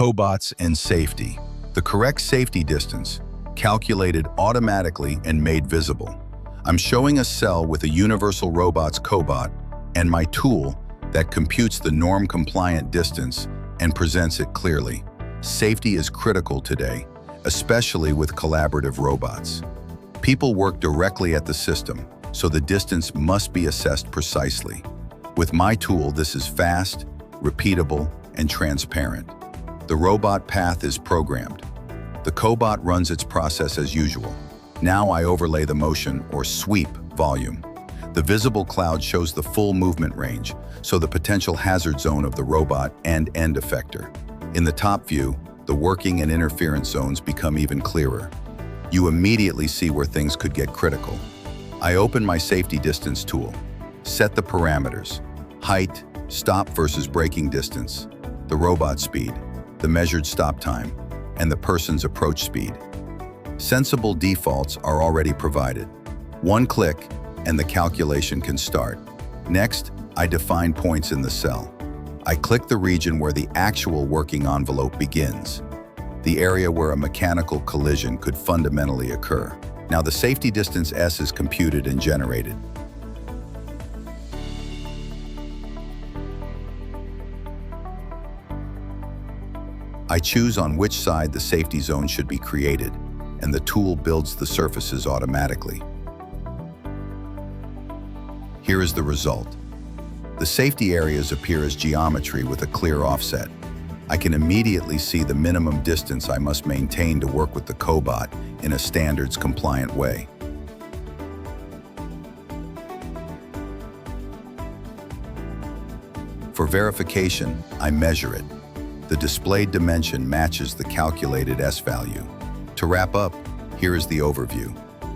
Cobots and safety. The correct safety distance, calculated automatically and made visible. I'm showing a cell with a Universal Robots Cobot and my tool that computes the norm-compliant distance and presents it clearly. Safety is critical today, especially with collaborative robots. People work directly at the system, so the distance must be assessed precisely. With my tool, this is fast, repeatable, and transparent. The robot path is programmed. The Cobot runs its process as usual. Now I overlay the motion or sweep volume. The visible cloud shows the full movement range, so the potential hazard zone of the robot and end effector. In the top view, the working and interference zones become even clearer. You immediately see where things could get critical. I open my safety distance tool, set the parameters: height, stop versus braking distance, the robot speed, the measured stop time, and the person's approach speed. Sensible defaults are already provided. One click, and the calculation can start. Next, I define points in the cell. I click the region where the actual working envelope begins, the area where a mechanical collision could fundamentally occur. Now the safety distance S is computed and generated. I choose on which side the safety zone should be created, and the tool builds the surfaces automatically. Here is the result. The safety areas appear as geometry with a clear offset. I can immediately see the minimum distance I must maintain to work with the Cobot in a standards-compliant way. For verification, I measure it. The displayed dimension matches the calculated S value. To wrap up, here is the overview.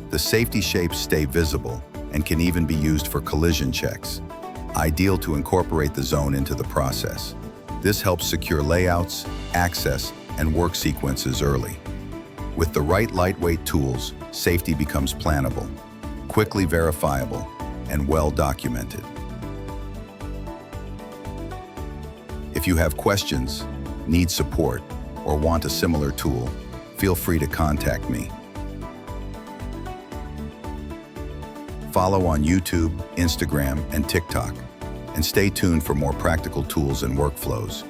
The safety shapes stay visible and can even be used for collision checks, ideal to incorporate the zone into the process. This helps secure layouts, access, and work sequences early. With the right lightweight tools, safety becomes plannable, quickly verifiable, and well documented. If you have questions, need support, or want a similar tool, feel free to contact me. Follow on YouTube, Instagram, and TikTok, and stay tuned for more practical tools and workflows.